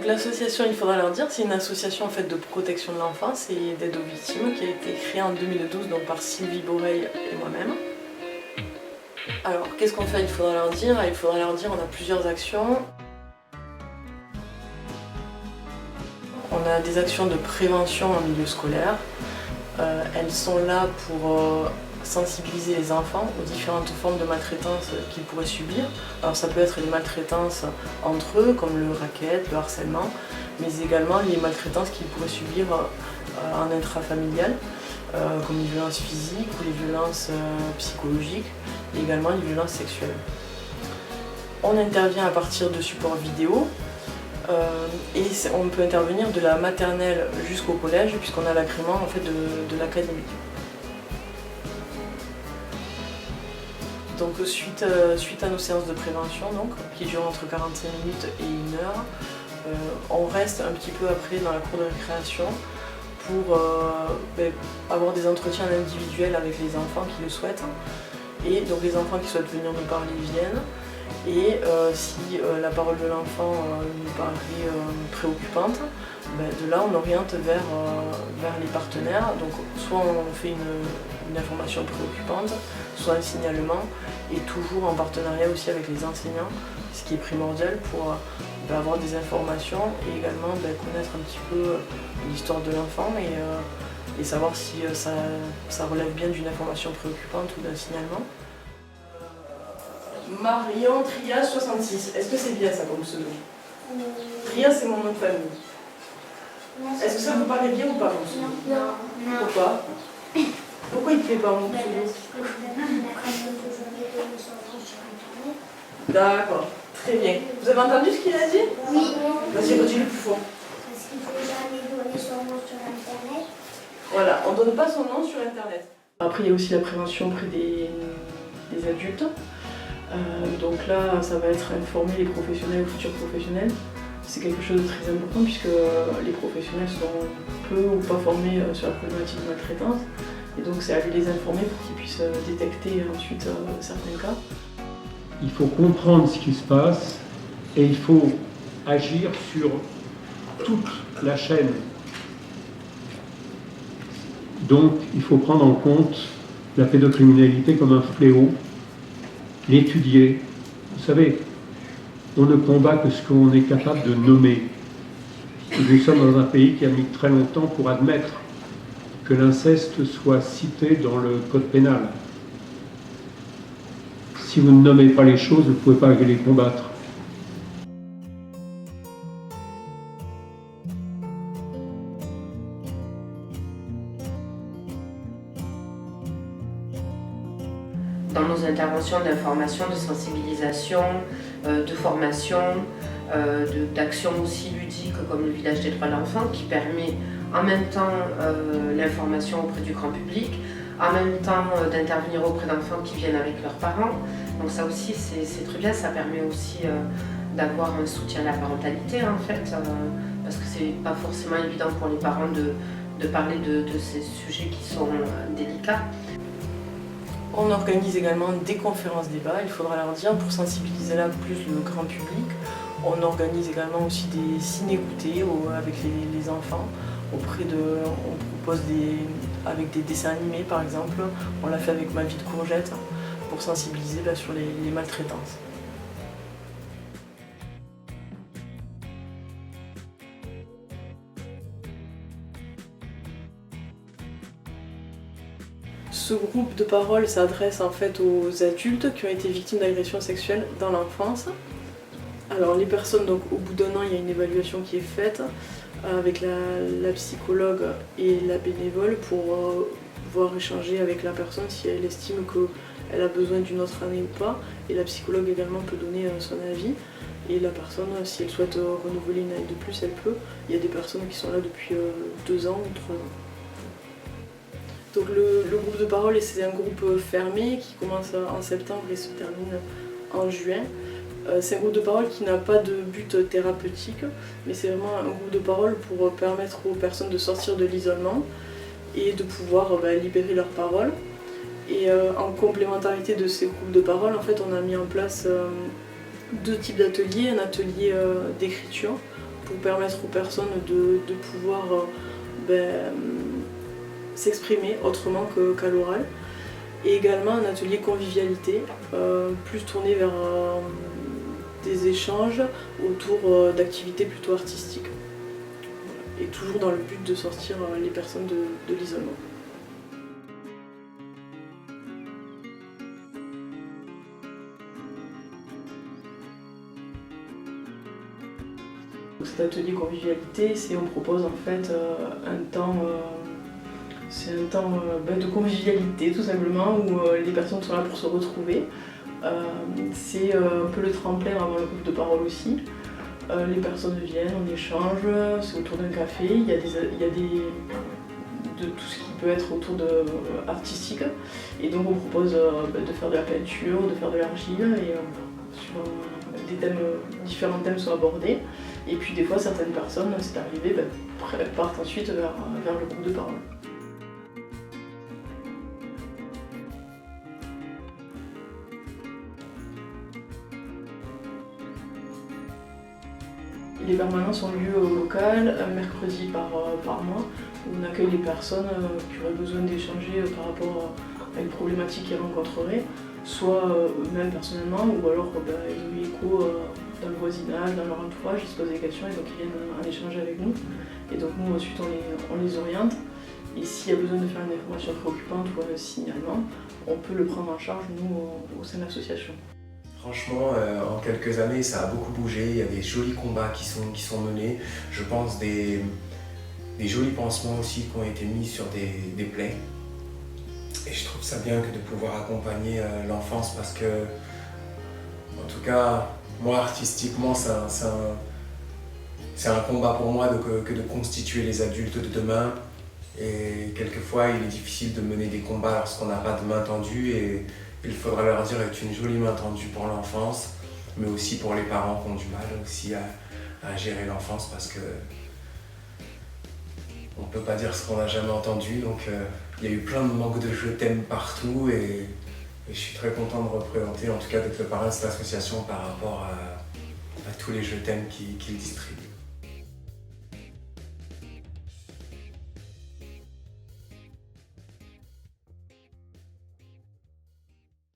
Donc l'association Il faudra leur dire, c'est une association en fait de protection de l'enfance et d'aide aux victimes qui a été créée en 2012 donc, par Sylvie Boreil et moi-même. Alors qu'est-ce qu'on fait à Il faudra leur dire? À Il faudra leur dire, on a plusieurs actions. On a des actions de prévention en milieu scolaire. Elles sont là pour sensibiliser les enfants aux différentes formes de maltraitance qu'ils pourraient subir. Alors ça peut être les maltraitances entre eux, comme le racket, le harcèlement, mais également les maltraitances qu'ils pourraient subir en intrafamilial, comme les violences physiques ou les violences psychologiques, et également les violences sexuelles. On intervient à partir de supports vidéo, et on peut intervenir de la maternelle jusqu'au collège, puisqu'on a l'agrément en fait, de l'académie. Donc suite à nos séances de prévention, donc, qui durent entre 45 minutes et 1 heure, on reste un petit peu après dans la cour de récréation pour avoir des entretiens individuels avec les enfants qui le souhaitent. Et donc les enfants qui souhaitent venir nous parler viennent. Et si la parole de l'enfant nous paraît préoccupante, de là on oriente vers les partenaires. Donc soit on fait une information préoccupante, soit un signalement, et toujours en partenariat aussi avec les enseignants, ce qui est primordial pour avoir des informations et également connaître un petit peu l'histoire de l'enfant et savoir si ça relève bien d'une information préoccupante ou d'un signalement. Marion Trias 66, est-ce que c'est bien ça comme pseudo? Trias c'est mon nom de famille. Est-ce que ça vous paraît bien ou pas mon pseudo? Non. Pourquoi? Pourquoi il ne plaît pas mon pseudo? D'accord, très bien. Vous avez entendu ce qu'il a dit? Oui. Vas-y, redis-le plus fort. Parce qu'il ne faut jamais donner son nom sur Internet. Voilà, on ne donne pas son nom sur Internet. Après, il y a aussi la prévention auprès des adultes. Donc là, ça va être informer les professionnels ou futurs professionnels. C'est quelque chose de très important puisque les professionnels sont peu ou pas formés sur la problématique de maltraitance. Et donc c'est à lui les informer pour qu'ils puissent détecter ensuite certains cas. Il faut comprendre ce qui se passe et il faut agir sur toute la chaîne. Donc il faut prendre en compte la pédocriminalité comme un fléau, l'étudier. Vous savez, on ne combat que ce qu'on est capable de nommer. Nous sommes dans un pays qui a mis très longtemps pour admettre que l'inceste soit cité dans le code pénal. Si vous ne nommez pas les choses, vous ne pouvez pas les combattre. Dans nos interventions d'information, de sensibilisation, de formation, d'actions aussi ludiques comme le village des droits de l'enfant qui permet en même temps l'information auprès du grand public, en même temps d'intervenir auprès d'enfants qui viennent avec leurs parents. Donc ça aussi c'est très bien, ça permet aussi d'avoir un soutien à la parentalité en fait, parce que c'est pas forcément évident pour les parents de parler de ces sujets qui sont délicats. On organise également des conférences débats, il faudra leur dire, pour sensibiliser là plus le grand public. On organise également aussi des ciné-goûtés avec les enfants. On propose avec des dessins animés par exemple. On l'a fait avec Ma vie de courgette pour sensibiliser sur les maltraitances. Ce groupe de parole s'adresse en fait aux adultes qui ont été victimes d'agressions sexuelles dans l'enfance. Alors les personnes, donc au bout d'1 an, il y a une évaluation qui est faite avec la psychologue et la bénévole pour pouvoir échanger avec la personne si elle estime qu'elle a besoin d'une autre année ou pas. Et la psychologue également peut donner son avis. Et la personne, si elle souhaite renouveler une année de plus, elle peut. Il y a des personnes qui sont là depuis 2 ans ou 3 ans. Donc le groupe de parole, c'est un groupe fermé qui commence en septembre et se termine en juin. C'est un groupe de parole qui n'a pas de but thérapeutique, mais c'est vraiment un groupe de parole pour permettre aux personnes de sortir de l'isolement et de pouvoir libérer leurs paroles. Et en complémentarité de ces groupes de parole, en fait, on a mis en place 2 types d'ateliers. Un atelier d'écriture pour permettre aux personnes de pouvoir s'exprimer autrement qu'à l'oral. Et également un atelier convivialité, plus tourné vers des échanges autour d'activités plutôt artistiques. Et toujours dans le but de sortir les personnes de l'isolement. Cet atelier convivialité, on propose en fait un temps de convivialité tout simplement où les personnes sont là pour se retrouver. C'est un peu le tremplin avant le groupe de parole aussi. Les personnes viennent, on échange, c'est autour d'un café, il y a de tout ce qui peut être autour de artistique. Et donc on propose de faire de la peinture, de faire de l'argile et différents thèmes sont abordés. Et puis des fois certaines personnes, c'est arrivé, partent ensuite vers le groupe de parole. Les permanences ont lieu au local, un mercredi par mois, où on accueille les personnes qui auraient besoin d'échanger par rapport à une problématique qu'ils rencontreraient, soit eux-mêmes personnellement, ou alors ils ont eu écho dans le voisinage, dans leur entourage, ils se posent des questions et donc ils viennent en échanger avec nous. Et donc nous ensuite on les oriente, et s'il y a besoin de faire une information préoccupante ou un signalement, on peut le prendre en charge nous au sein de l'association. Franchement, en quelques années, ça a beaucoup bougé. Il y a des jolis combats qui sont menés. Je pense des jolis pansements aussi qui ont été mis sur des plaies. Et je trouve ça bien que de pouvoir accompagner l'enfance parce que, en tout cas, moi artistiquement, c'est un combat pour moi que de constituer les adultes de demain. Et quelquefois, il est difficile de mener des combats lorsqu'on n'a pas de main tendue. Et il faudra leur dire être une jolie main tendue pour l'enfance, mais aussi pour les parents qui ont du mal aussi à gérer l'enfance parce que on peut pas dire ce qu'on n'a jamais entendu. Donc il y a eu plein de manques de je t'aime partout et je suis très content de représenter, en tout cas d'être le parrain de cette association par rapport à tous les je t'aime qu'ils distribuent.